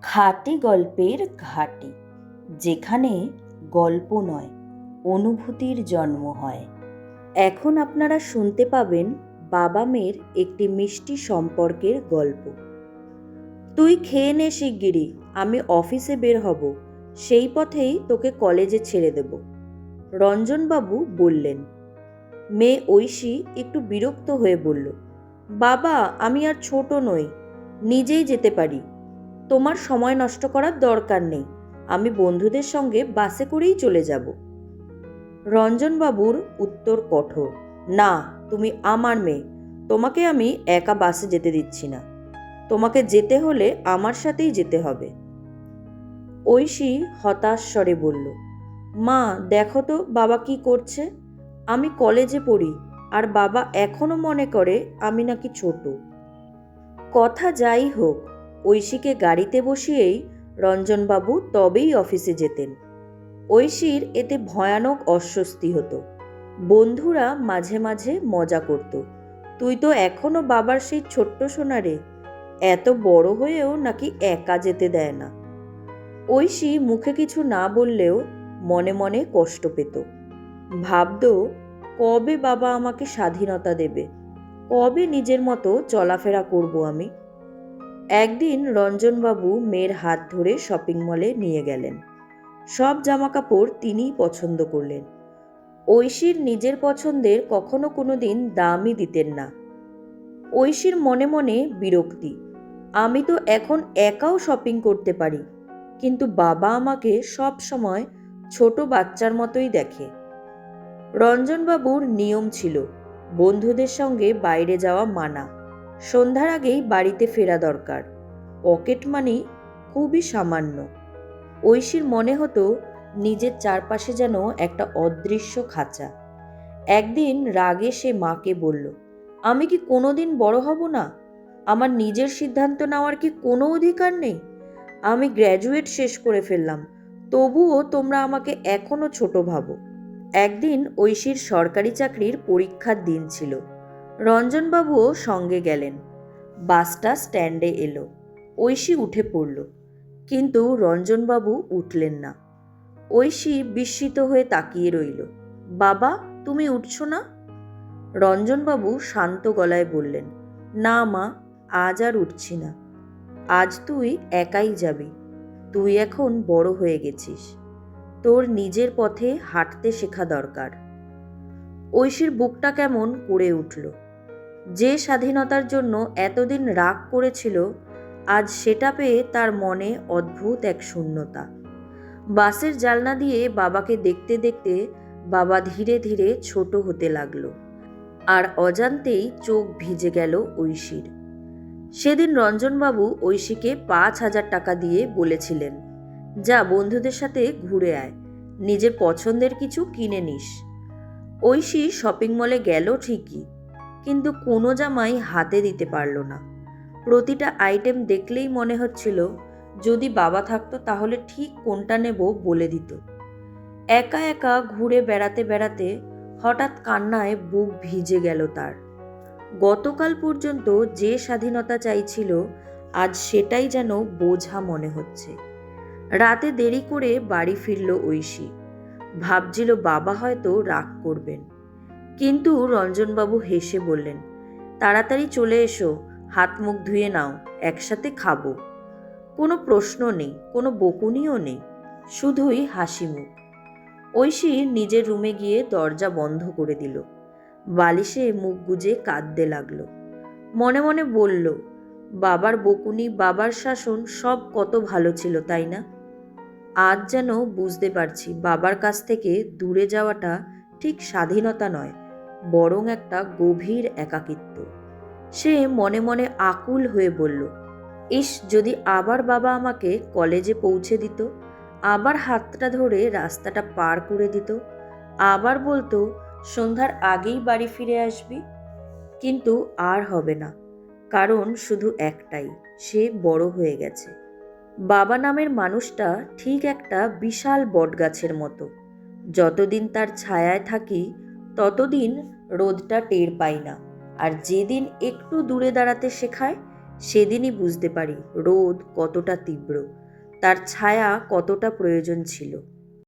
খাঁটি গল্পের ঘাঁটি, যেখানে গল্প নয় অনুভূতির জন্ম হয়। এখন আপনারা শুনতে পাবেন বাবা মেয়ের একটি মিষ্টি সম্পর্কের গল্প। তুই খেয়ে নে শিগগিরই, আমি অফিসে বের হব, সেই পথেই তোকে কলেজে ছেড়ে দেব, রঞ্জনবাবু বললেন। মেয়ে ঐশী একটু বিরক্ত হয়ে বলল, বাবা আমি আর ছোট নই, নিজেই যেতে পারি, তোমার সময় নষ্ট করার দরকার নেই, আমি বন্ধুদের সঙ্গে বাসে করেই চলে যাব। রঞ্জনবাবুর উত্তর কঠোর, না, তুমি আমার মেয়ে, তোমাকে আমি একা বাসে যেতে দিচ্ছি না, তোমাকে যেতে হলে আমার সাথেই যেতে হবে। ঐশী হতাশ স্বরে বলল, মা দেখো তো বাবা কি করছে, আমি কলেজে পড়ি আর বাবা এখনো মনে করে আমি নাকি ছোট। কথা যাই হোক, ঐশীকে গাড়িতে বসিয়েই রঞ্জনবাবু তবেই অফিসে যেতেন। ঐশীর এতে ভয়ানক অস্বস্তি হতো। বন্ধুরা মাঝে মাঝে মজা করত, তুই তো এখনো বাবার সেই ছোট্ট সোনা রে, এত বড় হয়েও নাকি একা যেতে দেয় না। ঐশী মুখে কিছু না বললেও মনে মনে কষ্ট পেত। ভাবত, কবে বাবা আমাকে স্বাধীনতা দেবে, কবে নিজের মতো চলাফেরা করব আমি। একদিন রঞ্জনবাবু মেয়ের হাত ধরে শপিং মলে নিয়ে গেলেন। সব জামাকাপড় তিনিই পছন্দ করলেন। ঐশীর নিজের পছন্দের কখনো কোনো দিন দামই দিতেন না। ঐশীর মনে মনে বিরক্তি, আমি তো এখন একাও শপিং করতে পারি, কিন্তু বাবা আমাকে সব সময় ছোট বাচ্চার মতোই দেখে। রঞ্জনবাবুর নিয়ম ছিল বন্ধুদের সঙ্গে বাইরে যাওয়া মানা, সন্ধ্যার আগেই বাড়িতে ফেরা দরকার, পকেট মানি খুবই সামান্য। ঐশীর মনে হতো নিজের চারপাশে যেন একটা অদৃশ্য খাঁচা। একদিন রাগে সে মাকে বলল, আমি কি কোনোদিন বড় হব না? আমার নিজের সিদ্ধান্ত নেওয়ার কি কোনো অধিকার নেই? আমি গ্র্যাজুয়েট শেষ করে ফেললাম, তবুও তোমরা আমাকে এখনো ছোট ভাবো। একদিন ঐশীর সরকারি চাকরির পরীক্ষার দিন ছিল। রঞ্জনবাবুও সঙ্গে গেলেন। বাসটা স্ট্যান্ডে এলো। ঐশী উঠে পড়ল, কিন্তু রঞ্জনবাবু উঠলেন না। ঐশী বিস্মিত হয়ে তাকিয়ে রইল। বাবা তুমি উঠছো না? রঞ্জনবাবু শান্ত গলায় বললেন, না মা, আজ আর উঠছি না। আজ তুই একাই যাবি, তুই এখন বড় হয়ে গেছিস, তোর নিজের পথে হাঁটতে শেখা দরকার। ঐশীর বুকটা কেমন করে উঠল। যে স্বাধীনতার জন্য এতদিন রাগ করেছিল, আজ সেটা পেয়ে তার মনে অদ্ভুত এক শূন্যতা। বাসের জানলা দিয়ে বাবাকে দেখতে দেখতে বাবা ধীরে ধীরে ছোট হতে লাগলো, আর অজান্তেই চোখ ভিজে গেল ঐশীর। সেদিন রঞ্জনবাবু ঐশীকে 5,000 টাকা দিয়ে বলেছিলেন, যা বন্ধুদের সাথে ঘুরে আয়, নিজের পছন্দের কিছু কিনে নিস। ঐশী শপিং মলে গেল ঠিকই, কিন্তু কোনো জামাই হাতে দিতে পারল না। প্রতিটা আইটেম দেখলেই মনে হচ্ছিল যদি বাবা থাকতো তাহলে ঠিক কোনটা নেব বলে দিত। একা একা ঘুরে বেড়াতে বেড়াতে হঠাৎ কান্নায় বুক ভিজে গেল তার। গতকাল পর্যন্ত যে স্বাধীনতা চাইছিল, আজ সেটাই যেন বোঝা মনে হচ্ছে। রাতে দেরি করে বাড়ি ফিরল ঐশী। ভাবছিল বাবা হয়তো রাগ করবেন, কিন্তু রঞ্জনবাবু হেসে বললেন, তাড়াতাড়ি চলে এসো, হাত মুখ ধুয়ে নাও, একসাথে খাবো। কোনো প্রশ্ন নেই, কোনো বকুনিও নেই, শুধুই হাসি মুখ। ঐশী নিজের রুমে গিয়ে দরজা বন্ধ করে দিল। বালিশে মুখ গুজে কাঁদতে লাগলো। মনে মনে বলল, বাবার বকুনি, বাবার শাসন সব কত ভালো ছিল, তাই না? আজ যেন বুঝতে পারছি বাবার কাছ থেকে দূরে যাওয়াটা ঠিক স্বাধীনতা নয়, বরং একটা গভীর একাকিত্ব। সে মনে মনে আকুল হয়ে বলল, ইস, যদি আবার বাবা আমাকে কলেজে পৌঁছে দিত, আবার হাতটা ধরে রাস্তাটা পার করে দিত, আবার বলতো সন্ধ্যার আগেই বাড়ি ফিরে আসবি। কিন্তু আর হবে না, কারণ শুধু একটাই, সে বড় হয়ে গেছে। বাবা নামের মানুষটা ঠিক একটা বিশাল বটগাছের মতো, যতদিন তার ছায়ায় থাকি ততদিন রোদটা টের পাই না, আর যেদিন একটু দূরে দাঁড়াতে শেখায় সেদিনই বুঝতে পারি রোদ কতটা তীব্র, তার ছায়া কতটা প্রয়োজন ছিল।